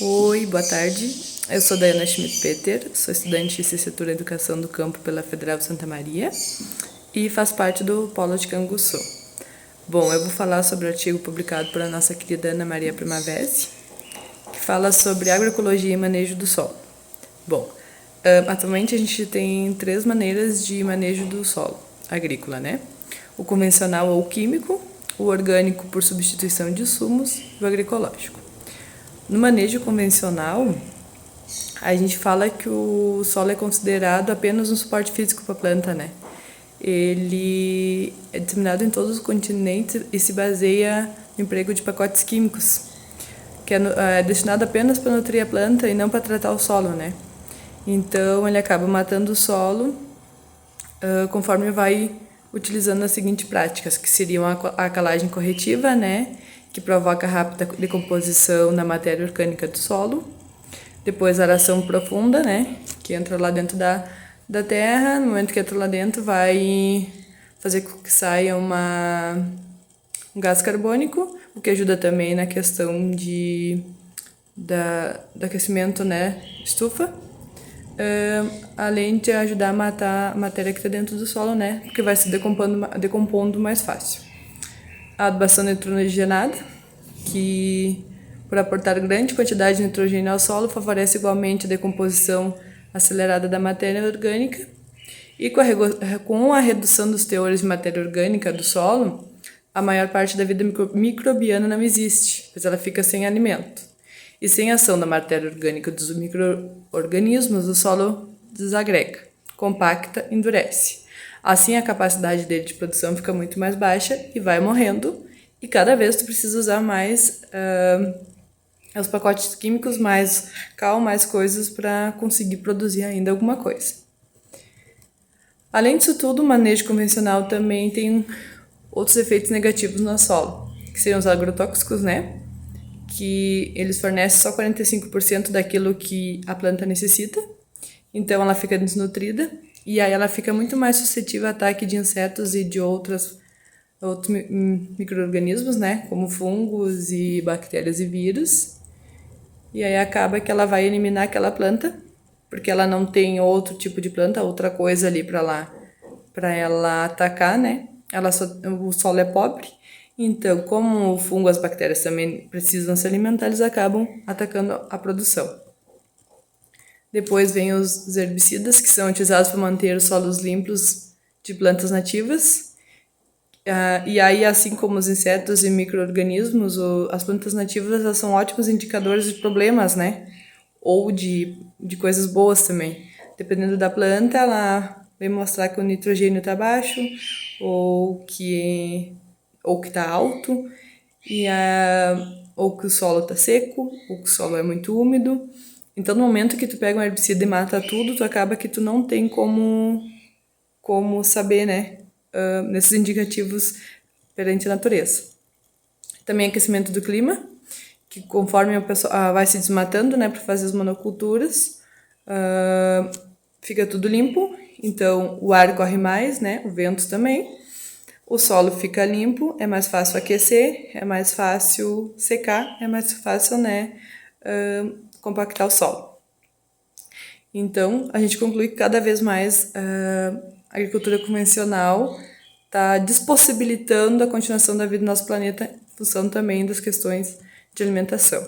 Oi, boa tarde. Eu sou Dayana Schmidt-Peter, sou estudante de licenciatura em Educação do Campo pela Federal de Santa Maria e faço parte do Polo de Canguçu. Bom, eu vou falar sobre o artigo publicado pela nossa querida Ana Maria Primavesi, que fala sobre agroecologia e manejo do solo. Bom, atualmente a gente tem 3 maneiras de manejo do solo agrícola, né? O convencional ou químico, o orgânico por substituição de insumos e o agroecológico. No manejo convencional, a gente fala que o solo é considerado apenas um suporte físico para a planta, né? Ele é disseminado em todos os continentes e se baseia no emprego de pacotes químicos, que é destinado apenas para nutrir a planta e não para tratar o solo, né? Então, ele acaba matando o solo conforme vai utilizando as seguintes práticas, que seriam a calagem corretiva, né? Que provoca rápida decomposição na matéria orgânica do solo. Depois a aração profunda, né? Que entra lá dentro da terra. No momento que entra lá dentro, vai fazer com que saia um gás carbônico, o que ajuda também na questão do aquecimento, né? Estufa. Além de ajudar a matar a matéria que está dentro do solo, né? Porque vai se decompondo mais fácil. A adubação nitrogenada, que por aportar grande quantidade de nitrogênio ao solo, favorece igualmente a decomposição acelerada da matéria orgânica. E com a redução dos teores de matéria orgânica do solo, a maior parte da vida microbiana não existe, pois ela fica sem alimento. E sem ação da matéria orgânica dos micro-organismos, o solo desagrega, compacta, endurece. Assim, a capacidade dele de produção fica muito mais baixa e vai morrendo. E cada vez tu precisa usar mais os pacotes químicos, mais cal, mais coisas para conseguir produzir ainda alguma coisa. Além disso tudo, o manejo convencional também tem outros efeitos negativos no solo, que seriam os agrotóxicos, né? Que eles fornecem só 45% daquilo que a planta necessita. Então, ela fica desnutrida. E aí ela fica muito mais suscetível a ataque de insetos e de outros micro-organismos, né? Como fungos e bactérias e vírus. E aí acaba que ela vai eliminar aquela planta, porque ela não tem outro tipo de planta, outra coisa ali para ela atacar, né? O solo é pobre. Então, como o fungo e as bactérias também precisam se alimentar, eles acabam atacando a produção. Depois vem os herbicidas, que são utilizados para manter os solos limpos de plantas nativas. E aí, assim como os insetos e micro-organismos, as plantas nativas elas são ótimos indicadores de problemas, né? Ou de coisas boas também. Dependendo da planta, ela vai mostrar que o nitrogênio está baixo ou que está alto, ou que o solo está seco, ou que o solo é muito úmido. Então, no momento que tu pega um herbicida e mata tudo, tu acaba que tu não tem como saber, né, nesses indicativos perante a natureza. Também aquecimento do clima, que conforme a pessoa vai se desmatando, né, para fazer as monoculturas, fica tudo limpo, então o ar corre mais, né, o vento também, o solo fica limpo, é mais fácil aquecer, é mais fácil secar, é mais fácil, né, compactar o solo. Então, a gente conclui que cada vez mais a agricultura convencional está despossibilitando a continuação da vida no nosso planeta em função também das questões de alimentação.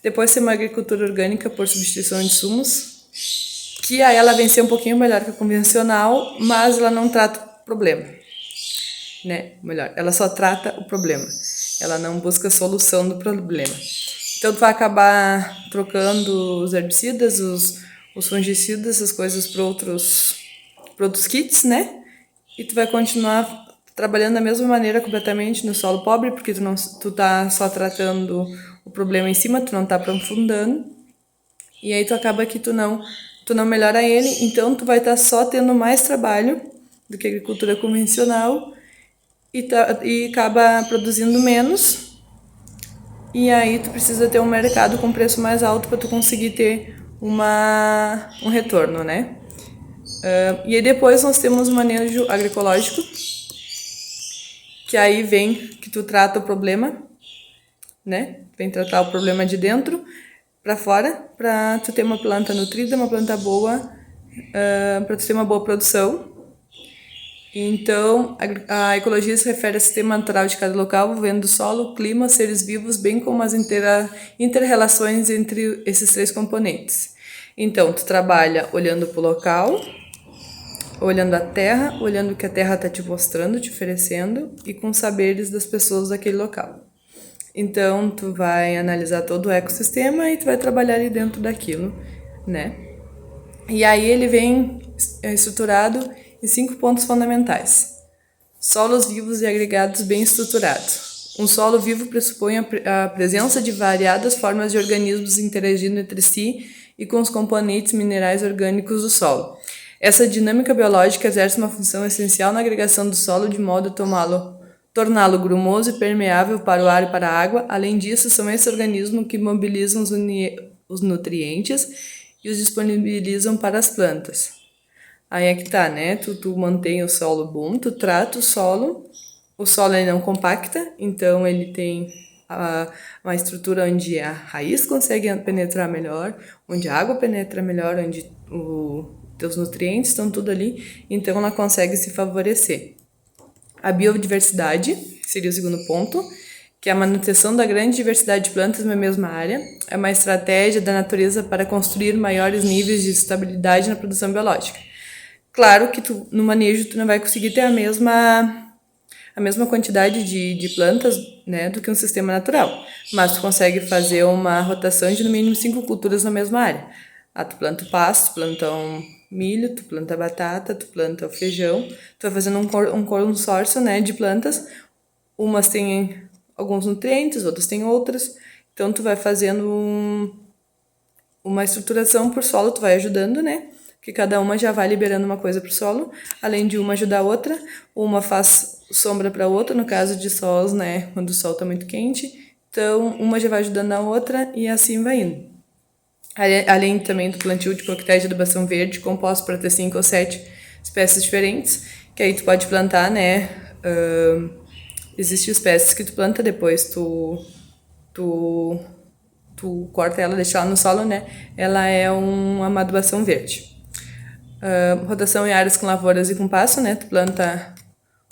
Depois tem uma agricultura orgânica por substituição de insumos, que aí ela vem ser um pouquinho melhor que a convencional, mas ela não trata o problema, né? Melhor, ela só trata o problema, ela não busca a solução do problema. Então, tu vai acabar trocando os herbicidas, os fungicidas, essas coisas para outros kits, né? E tu vai continuar trabalhando da mesma maneira completamente no solo pobre, porque tu tá só tratando o problema em cima, tu não tá aprofundando. E aí tu acaba que tu não melhora ele, então tu vai estar só tendo mais trabalho do que a agricultura convencional e acaba produzindo menos. E aí tu precisa ter um mercado com preço mais alto para tu conseguir ter um retorno, né? E aí depois nós temos o manejo agroecológico, que aí vem que tu trata o problema, né? Vem tratar o problema de dentro, para fora, para tu ter uma planta nutrida, uma planta boa, para tu ter uma boa produção. Então, a ecologia se refere ao sistema natural de cada local, envolvendo o solo, clima, seres vivos, bem como as inter-relações entre esses 3 componentes. Então, tu trabalha olhando para o local, olhando a terra, olhando o que a terra está te mostrando, te oferecendo, e com saberes das pessoas daquele local. Então, tu vai analisar todo o ecossistema e tu vai trabalhar ali dentro daquilo, né? E aí ele vem estruturado em 5 pontos fundamentais. Solos vivos e agregados bem estruturados. Um solo vivo pressupõe a presença de variadas formas de organismos interagindo entre si e com os componentes minerais orgânicos do solo. Essa dinâmica biológica exerce uma função essencial na agregação do solo de modo a torná-lo grumoso e permeável para o ar e para a água. Além disso, são esses organismos que mobilizam os nutrientes e os disponibilizam para as plantas. Aí é que tá, né? Tu mantém o solo bom, tu trata o solo ele não compacta, então ele tem uma estrutura onde a raiz consegue penetrar melhor, onde a água penetra melhor, onde teus nutrientes estão tudo ali, então ela consegue se favorecer. A biodiversidade seria o segundo ponto, que é a manutenção da grande diversidade de plantas na mesma área, é uma estratégia da natureza para construir maiores níveis de estabilidade na produção biológica. Claro que no manejo tu não vai conseguir ter a mesma quantidade de plantas, né, do que um sistema natural, mas tu consegue fazer uma rotação de no mínimo 5 culturas na mesma área. Tu planta o pasto, tu planta um milho, tu planta batata, tu planta o feijão, tu vai fazendo um consórcio, né, de plantas, umas têm alguns nutrientes, outras têm outras, então tu vai fazendo uma estruturação por solo, tu vai ajudando, né, que cada uma já vai liberando uma coisa pro solo, além de uma ajudar a outra, uma faz sombra para outra, no caso de sols, né, quando o sol tá muito quente, então uma já vai ajudando a outra e assim vai indo. Além também do plantio de coquetéis de adubação verde, composto para ter 5 ou 7 espécies diferentes, que aí tu pode plantar, né, existem espécies que tu planta, depois tu corta ela, deixa ela no solo, né, ela é uma adubação verde. Rotação em áreas com lavouras e com pasto, né? Tu planta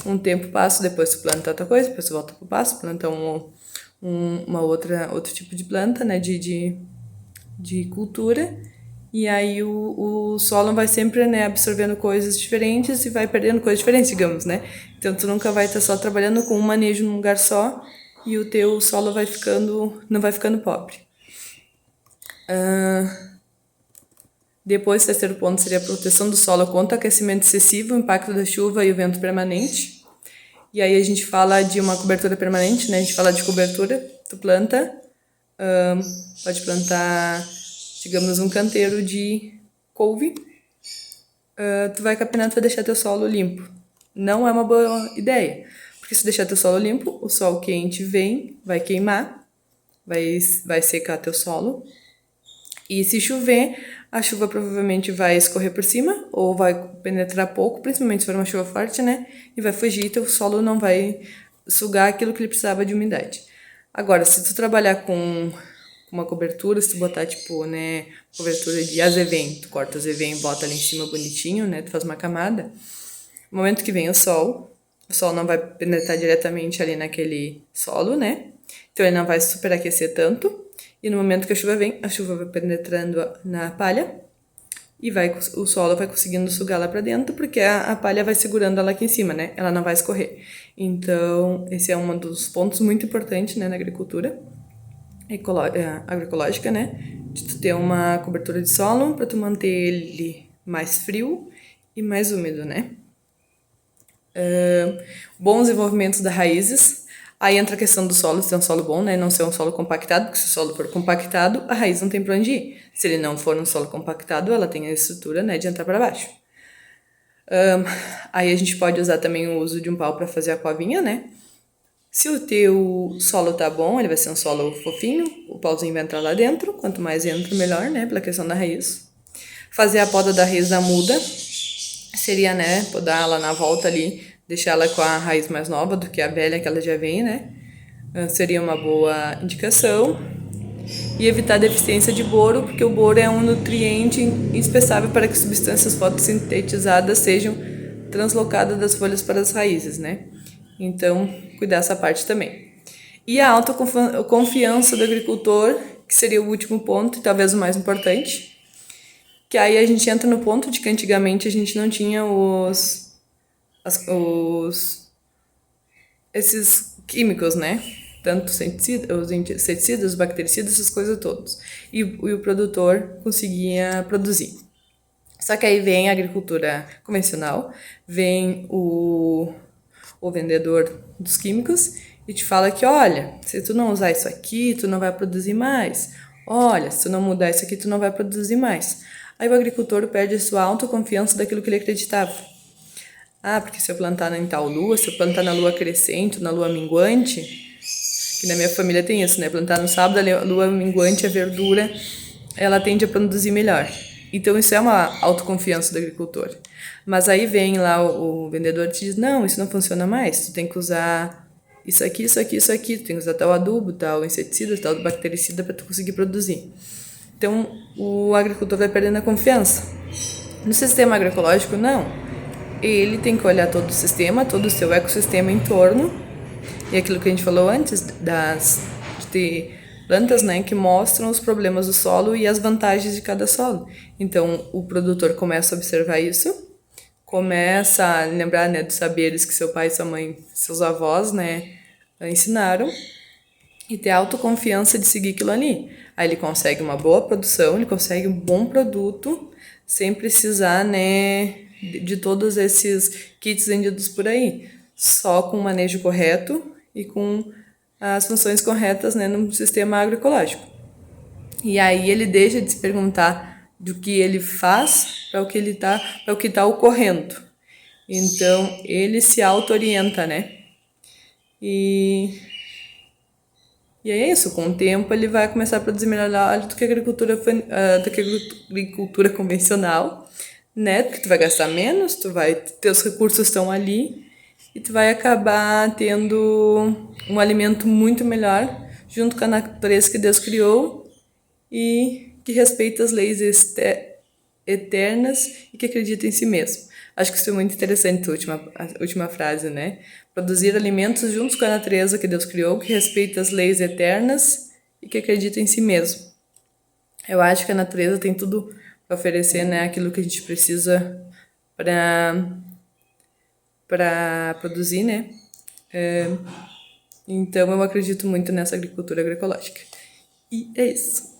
um tempo pasto, depois tu planta outra coisa, depois tu volta pro pasto, planta outro tipo de planta, né? De cultura. E aí o solo vai sempre, né, absorvendo coisas diferentes e vai perdendo coisas diferentes, digamos, né? Então tu nunca vai estar só trabalhando com um manejo num lugar só e o teu solo não vai ficando pobre. Depois, o terceiro ponto seria a proteção do solo contra o aquecimento excessivo, o impacto da chuva e o vento permanente. E aí a gente fala de uma cobertura permanente, né? A gente fala de cobertura, tu planta, pode plantar, digamos, um canteiro de couve, tu vai capinar, tu vai deixar teu solo limpo. Não é uma boa ideia, porque se deixar teu solo limpo, o sol quente vem, vai queimar, vai secar teu solo. E se chover, a chuva provavelmente vai escorrer por cima ou vai penetrar pouco, principalmente se for uma chuva forte, né? E vai fugir, então o solo não vai sugar aquilo que ele precisava de umidade. Agora, se tu trabalhar com uma cobertura, se tu botar, tipo, né, cobertura de azevém, tu corta o azevém e bota ali em cima bonitinho, né? Tu faz uma camada. No momento que vem o sol não vai penetrar diretamente ali naquele solo, né? Então ele não vai superaquecer tanto. E no momento que a chuva vem, a chuva vai penetrando na palha e o solo vai conseguindo sugar lá para dentro, porque a palha vai segurando ela aqui em cima, né? Ela não vai escorrer. Então, esse é um dos pontos muito importantes, né, na agricultura agroecológica, né? De tu ter uma cobertura de solo para tu manter ele mais frio e mais úmido, né? Bons desenvolvimentos das raízes. Aí entra a questão do solo, se é um solo bom, né? Não ser um solo compactado, porque se o solo for compactado, a raiz não tem pra onde ir. Se ele não for um solo compactado, ela tem a estrutura, né, de entrar para baixo. Aí a gente pode usar também o uso de um pau para fazer a covinha, né? Se o teu solo tá bom, ele vai ser um solo fofinho, o pauzinho vai entrar lá dentro, quanto mais entra, melhor, né, pela questão da raiz. Fazer a poda da raiz da muda seria, né, podar ela na volta ali, deixar ela com a raiz mais nova do que a velha que ela já vem, né? Seria uma boa indicação. e evitar a deficiência de boro, porque o boro é um nutriente indispensável para que substâncias fotossintetizadas sejam translocadas das folhas para as raízes, né? Então, cuidar essa parte também. E a autoconfiança do agricultor, que seria o último ponto e talvez o mais importante, que aí a gente entra no ponto de que antigamente a gente não tinha esses químicos, né? Tanto os inseticidas, os bactericidas, essas coisas todas. E o produtor conseguia produzir. Só que aí vem a agricultura convencional, vem o vendedor dos químicos e te fala que, olha, se tu não usar isso aqui, tu não vai produzir mais. Olha, se tu não mudar isso aqui, tu não vai produzir mais. Aí o agricultor perde a sua autoconfiança daquilo que ele acreditava. Ah, porque se eu plantar em tal lua, se eu plantar na lua crescente, na lua minguante, que na minha família tem isso, né? Plantar no sábado, a lua minguante, a verdura, ela tende a produzir melhor. Então isso é uma autoconfiança do agricultor. Mas aí vem lá o vendedor e te diz, não, isso não funciona mais, tu tem que usar isso aqui, isso aqui, isso aqui, tu tem que usar tal adubo, tal inseticida, tal bactericida para tu conseguir produzir. Então o agricultor vai perdendo a confiança. No sistema agroecológico, não. Ele tem que olhar todo o sistema, todo o seu ecossistema em torno, e aquilo que a gente falou antes, de ter plantas, né, que mostram os problemas do solo e as vantagens de cada solo. Então, o produtor começa a observar isso, começa a lembrar, né, dos saberes que seu pai, sua mãe, seus avós, né, ensinaram, e ter autoconfiança de seguir aquilo ali. Aí ele consegue uma boa produção, ele consegue um bom produto, sem precisar, né, de todos esses kits vendidos por aí. Só com o manejo correto e com as funções corretas, né, no sistema agroecológico. E aí ele deixa de se perguntar do que ele faz para o que ele para o que está ocorrendo. Então ele se auto-orienta, né? E é isso, com o tempo ele vai começar a produzir melhor do que a agricultura convencional, né? Porque tu vai gastar menos, teus recursos estão ali e tu vai acabar tendo um alimento muito melhor junto com a natureza que Deus criou e que respeita as leis eternas e que acredita em si mesmo. Acho que isso é muito interessante, a última frase, né? Produzir alimentos juntos com a natureza que Deus criou, que respeita as leis eternas e que acredita em si mesmo. Eu acho que a natureza tem tudo para oferecer, né? Aquilo que a gente precisa para produzir, né? Então eu acredito muito nessa agricultura agroecológica. E é isso.